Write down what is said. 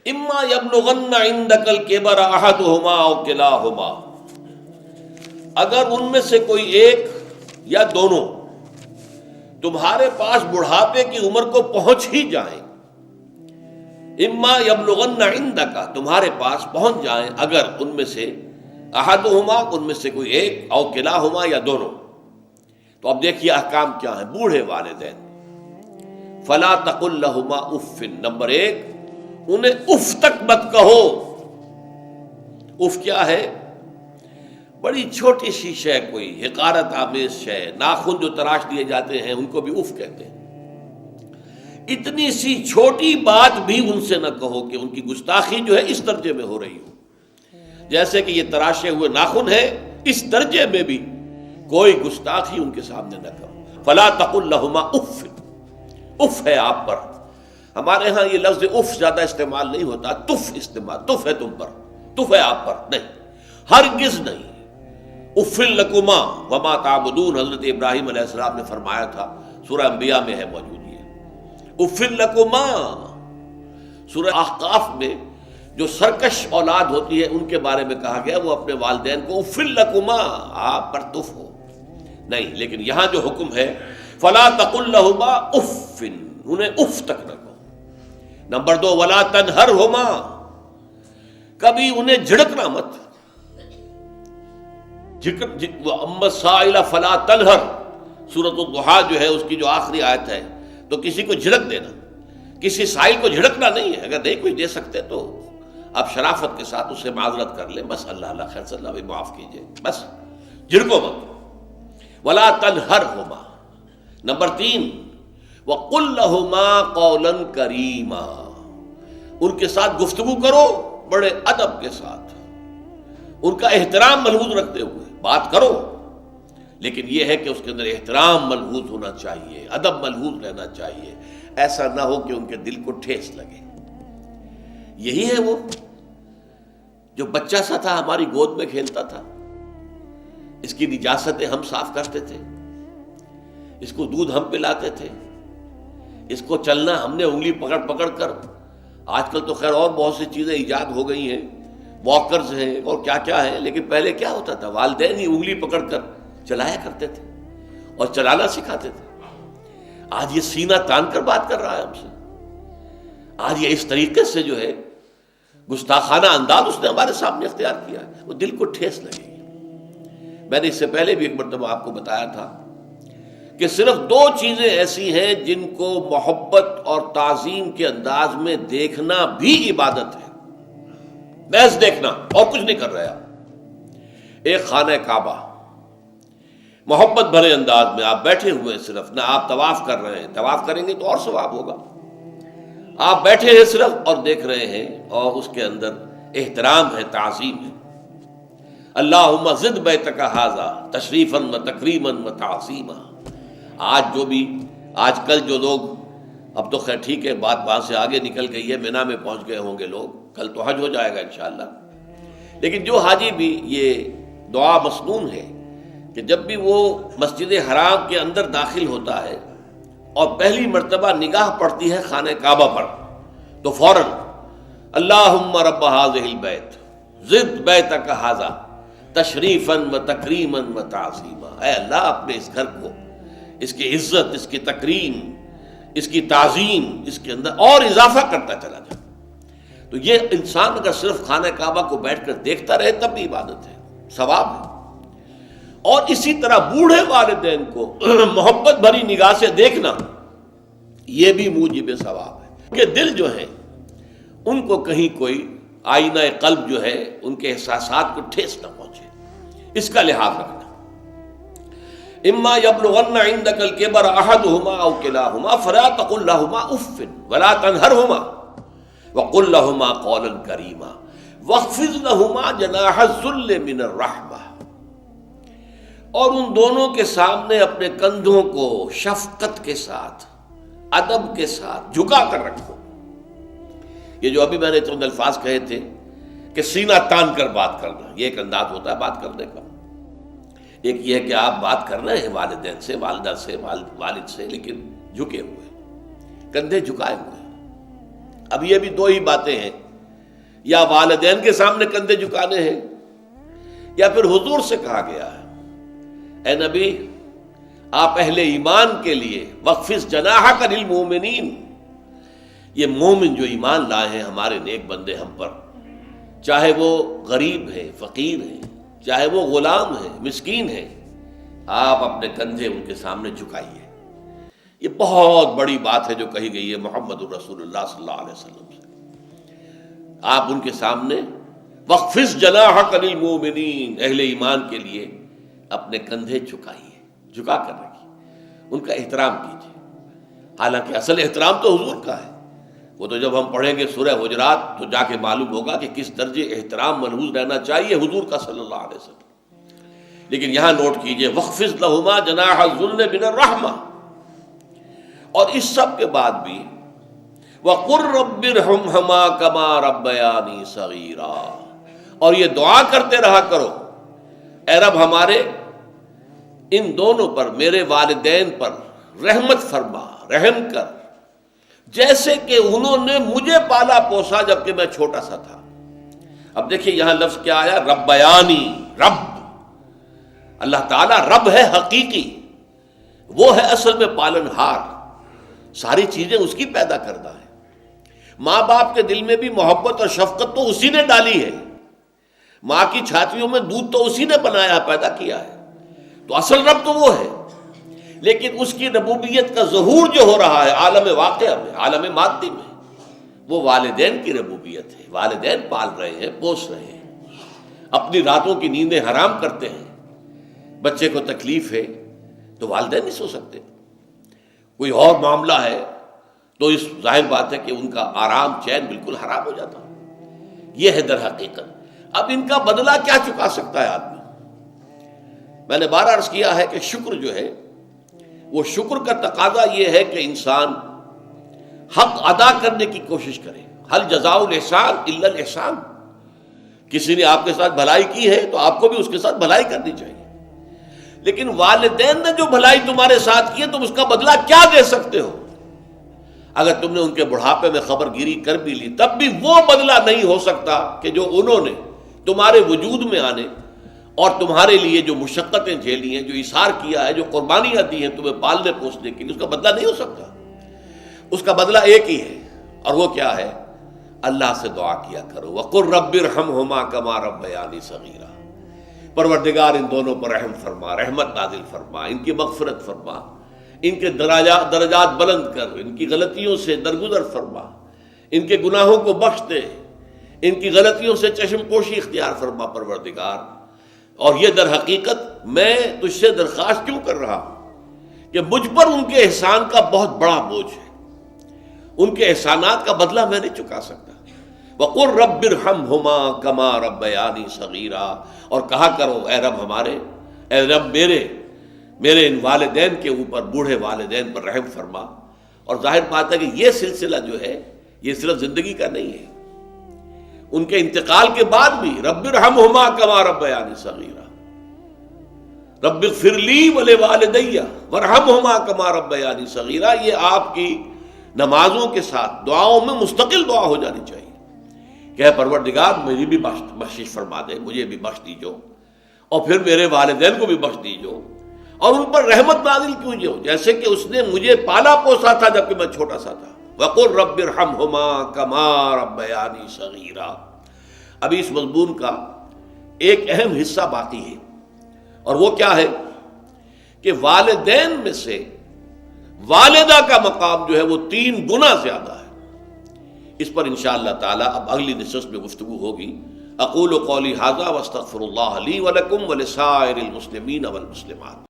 اما یبلغن عندک الکبر احدہما او کلاہما، اگر ان میں سے کوئی ایک یا دونوں تمہارے پاس بڑھاپے کی عمر کو پہنچ ہی جائیں، اما یبلغن عندک تمہارے پاس پہنچ جائیں اگر ان میں سے احدہما ان میں سے کوئی ایک او کلاہما یا دونوں، تو اب دیکھیے احکام کیا ہیں بوڑھے والدین۔ فلا تقل لہما اف، نمبر ایک انہیں اف تک مت کہو۔ اف کیا ہے؟ بڑی چھوٹی سی شے، کوئی حقارت آمیز شے، ناخن جو تراش دیے جاتے ہیں ان کو بھی اف کہتے ہیں۔ اتنی سی چھوٹی بات بھی ان سے نہ کہو کہ ان کی گستاخی جو ہے اس درجے میں ہو رہی ہو، جیسے کہ یہ تراشے ہوئے ناخن ہے، اس درجے میں بھی کوئی گستاخی ان کے سامنے نہ کرو۔ فلا تقل لہما اف، اف ہے آپ پر، ہمارے ہاں یہ لفظ اف زیادہ استعمال نہیں ہوتا، تف استعمال، تف ہے تم پر، تف ہے آپ پر، نہیں، ہرگز نہیں۔ اف لکما وما تعبدون، حضرت ابراہیم علیہ السلام نے فرمایا تھا، سورہ انبیاء میں ہے موجود یہ اف لکما۔ سورہ احقاف میں جو سرکش اولاد ہوتی ہے ان کے بارے میں کہا گیا وہ اپنے والدین کو اف لکما، آپ پر تف ہو، نہیں، لیکن یہاں جو حکم ہے فلا تقل لہما اف، انہیں اف تک نہ کہو۔ نمبر دو ولا تنہرہما، کبھی انہیں جھڑکنا مت۔ اما السائل فلا تنہر، سورۃ الضحیٰ جو ہے اس کی جو آخری آیت ہے، تو کسی کو جھڑک دینا، کسی سائل کو جھڑکنا نہیں ہے، اگر نہیں کوئی دے سکتے تو آپ شرافت کے ساتھ اسے معذرت کر لیں، بس اللہ اللہ خیر صلی اللہ بھی معاف کیجئے، بس جھڑکو مت۔ ولا تنہرہما۔ نمبر تین وَقُلْ لَهُمَا قَوْلًا كَرِيمًا، ان کے ساتھ گفتگو کرو بڑے ادب کے ساتھ، ان کا احترام ملحوظ رکھتے ہوئے بات کرو، لیکن یہ ہے کہ اس کے اندر احترام ملحوظ ہونا چاہیے، ادب ملحوظ رہنا چاہیے، ایسا نہ ہو کہ ان کے دل کو ٹھیس لگے۔ یہی ہے وہ جو بچہ سا تھا ہماری گود میں کھیلتا تھا، اس کی نجاستیں ہم صاف کرتے تھے، اس کو دودھ ہم پلاتے تھے، اس کو چلنا ہم نے انگلی پکڑ پکڑ کر، آج کل تو خیر اور بہت سی چیزیں ایجاد ہو گئی ہیں، واکرز ہیں اور کیا کیا ہے، لیکن پہلے کیا ہوتا تھا، والدین ہی انگلی پکڑ کر چلایا کرتے تھے اور چلانا سکھاتے تھے۔ آج یہ سینہ تان کر بات کر رہا ہے ہم سے، آج یہ اس طریقے سے جو ہے گستاخانہ انداز اس نے ہمارے سامنے اختیار کیا ہے، وہ دل کو ٹھیس لگے گی۔ میں نے اس سے پہلے بھی ایک مرتبہ آپ کو بتایا تھا کہ صرف دو چیزیں ایسی ہیں جن کو محبت اور تعظیم کے انداز میں دیکھنا بھی عبادت ہے، محض دیکھنا اور کچھ نہیں کر رہا۔ ایک خانہ کعبہ، محبت بھرے انداز میں آپ بیٹھے ہوئے، صرف نہ آپ طواف کر رہے ہیں، طواف کریں گے تو اور ثواب ہوگا، آپ بیٹھے ہیں صرف اور دیکھ رہے ہیں، اور اس کے اندر احترام ہے، تعظیم ہے۔ اللہم زد بیتک ھذا تشریفا و تکریما و تعظیما۔ آج کل جو لوگ، اب تو خیر ٹھیک ہے بات وہاں سے آگے نکل گئی ہے، مینا میں پہنچ گئے ہوں گے لوگ، کل تو حج ہو جائے گا انشاءاللہ، لیکن جو حاجی بھی یہ دعا مسنون ہے کہ جب بھی وہ مسجد حرام کے اندر داخل ہوتا ہے اور پہلی مرتبہ نگاہ پڑتی ہے خانہ کعبہ پر، تو فوراً اللہم رب ھذہ البیت زد بیتک ھذا تشریفا و تکریما و تعظیما، اے اللہ اپنے اس گھر کو، اس کی عزت، اس کی تکریم، اس کی تعظیم، اس کے اندر اور اضافہ کرتا چلا جائے۔ تو یہ انسان اگر صرف خانہ کعبہ کو بیٹھ کر دیکھتا رہے تب بھی عبادت ہے، ثواب ہے۔ اور اسی طرح بوڑھے والدین کو محبت بھری نگاہ سے دیکھنا، یہ بھی موجب ثواب ہے کہ دل جو ہے ان کو کہیں کوئی آئینہ قلب جو ہے ان کے احساسات کو ٹھیس نہ پہنچے، اس کا لحاظ رکھنا۔ اما یبلغن عندک الکبر احدہما او کلاہما فلا تقل لہما اف ولا تنہرہما وقل لہما قولا کریما واخفض لہما جناح الذل من الرحمہ، اور ان دونوں کے سامنے اپنے کندھوں کو شفقت کے ساتھ، ادب کے ساتھ جھکا کر رکھو۔ یہ جو ابھی میں نے چند الفاظ کہے تھے کہ سینہ تان کر بات کرنا، یہ ایک انداز ہوتا ہے بات کرنے کا۔ ایک یہ ہے کہ آپ بات کر رہے ہیں والدین سے، والدہ سے، والد سے، لیکن جھکے ہوئے، کندھے جھکائے ہوئے۔ اب یہ بھی دو ہی باتیں ہیں یا والدین کے سامنے کندھے جھکانے ہیں، یا پھر حضور سے کہا گیا ہے اے نبی آپ اہل ایمان کے لیے وخفض جناحک للمؤمنین، یہ مومن جو ایمان لائے ہیں ہمارے نیک بندے ہم پر، چاہے وہ غریب ہیں، فقیر ہیں، چاہے وہ غلام ہیں، مسکین ہیں، آپ اپنے کندھے ان کے سامنے جھکائیے۔ یہ بہت بڑی بات ہے جو کہی گئی ہے محمد الرسول اللہ صلی اللہ علیہ وسلم سے۔ آپ ان کے سامنے وخفض جناحک للمؤمنین، اہل ایمان کے لیے اپنے کندھے جھکائیے، جھکا کر رکھیے، ان کا احترام کیجیے۔ حالانکہ اصل احترام تو حضور کا ہے، وہ تو جب ہم پڑھیں گے سورہ حجرات تو جا کے معلوم ہوگا کہ کس درجے احترام ملحوظ رہنا چاہیے حضور کا صلی اللہ علیہ وسلم۔ لیکن یہاں نوٹ کیجئے وَخْفِضْ لَهُمَا جَنَاحَ الذُّلِّ مِنَ الرَّحْمَةِ، اور اس سب کے بعد بھی وَقُلْ رَبِّ ارْحَمْهُمَا كَمَا رَبَّيَانِي صَغِيرًا، اور یہ دعا کرتے رہا کرو اے رب ہمارے ان دونوں پر، میرے والدین پر رحمت فرما، رحم کر، جیسے کہ انہوں نے مجھے پالا پوسا جبکہ میں چھوٹا سا تھا۔ اب دیکھیے یہاں لفظ کیا آیا، ربیانی، رب، اللہ تعالیٰ رب ہے حقیقی، وہ ہے اصل میں پالن ہار، ساری چیزیں اس کی پیدا کردہ ہے۔ ماں باپ کے دل میں بھی محبت اور شفقت تو اسی نے ڈالی ہے، ماں کی چھاتیوں میں دودھ تو اسی نے بنایا، پیدا کیا ہے، تو اصل رب تو وہ ہے۔ لیکن اس کی ربوبیت کا ظہور جو ہو رہا ہے عالم واقعہ میں، عالم مادی میں، وہ والدین کی ربوبیت ہے۔ والدین پال رہے ہیں، پوس رہے ہیں، اپنی راتوں کی نیندیں حرام کرتے ہیں، بچے کو تکلیف ہے تو والدین نہیں سو سکتے، کوئی اور معاملہ ہے تو اس ظاہر بات ہے کہ ان کا آرام چین بالکل حرام ہو جاتا۔ یہ ہے در حقیقت۔ اب ان کا بدلہ کیا چکا سکتا ہے آدمی؟ میں نے بار عرض کیا ہے کہ شکر جو ہے وہ شکر کا تقاضا یہ ہے کہ انسان حق ادا کرنے کی کوشش کرے۔ حل جزاء الاحسان الا الاحسان، کسی نے آپ کے ساتھ بھلائی کی ہے تو آپ کو بھی اس کے ساتھ بھلائی کرنی چاہیے۔ لیکن والدین نے جو بھلائی تمہارے ساتھ کی ہے تم اس کا بدلہ کیا دے سکتے ہو؟ اگر تم نے ان کے بڑھاپے میں خبر گیری کر بھی لی تب بھی وہ بدلہ نہیں ہو سکتا کہ جو انہوں نے تمہارے وجود میں آنے اور تمہارے لیے جو مشقتیں جھیلی ہیں، جو اثار کیا ہے، جو قربانیاں دی ہیں تمہیں پالنے پوسنے کے لیے، اس کا بدلہ نہیں ہو سکتا۔ اس کا بدلہ ایک ہی ہے، اور وہ کیا ہے؟ اللہ سے دعا کیا کرو وَقُلْ رَبِّ ارْحَمْهُمَا كَمَا رَبَّيَانِي صَغِيرًا، پروردگار ان دونوں پر رحم فرما، رحمت نازل فرما، ان کی مغفرت فرما، ان کے درجات بلند کر، ان کی غلطیوں سے درگزر فرما، ان کے گناہوں کو بخش دے، ان کی غلطیوں سے چشم پوشی اختیار فرما پروردگار۔ اور یہ در حقیقت میں تجھ سے درخواست کیوں کر رہا ہوں کہ مجھ پر ان کے احسان کا بہت بڑا بوجھ ہے، ان کے احسانات کا بدلہ میں نہیں چکا سکتا۔ وَقُلْ رَبِّ ارْحَمْهُمَا كَمَا رَبَّيَانِي صَغِيرًا، اور کہا کرو اے رب ہمارے، اے رب میرے ان والدین کے اوپر، بوڑھے والدین پر رحم فرما۔ اور ظاہر بات ہے کہ یہ سلسلہ جو ہے یہ صرف زندگی کا نہیں ہے، ان کے انتقال کے بعد بھی رب ارحمہما کما ربیانی صغیرا، رب اغفر لی ولوالدی وارحمہما کما ربیانی صغیرا، یہ آپ کی نمازوں کے ساتھ دعاؤں میں مستقل دعا ہو جانی چاہیے کہ اے پروردگار میری بھی بخشش فرما دے، مجھے بھی بخش دیجو، اور پھر میرے والدین کو بھی بخش دیجو، اور ان پر رحمت نازل کیجو جیسے کہ اس نے مجھے پالا پوسا تھا جبکہ میں چھوٹا سا تھا۔ وَقُلْ رَبِّ ارْحَمْهُمَا كَمَا رَبَّيَانِي صَغِيرًا۔ ابھی اس مضمون کا ایک اہم حصہ باقی ہے، اور وہ کیا ہے کہ والدین میں سے والدہ کا مقام جو ہے وہ 3 گنا زیادہ ہے۔ اس پر انشاءاللہ تعالی اب اگلی نشست میں گفتگو ہوگی۔ اقول قولی ھذا واستغفر اللہ لی ولکم ولسائر المسلمین والمسلمات۔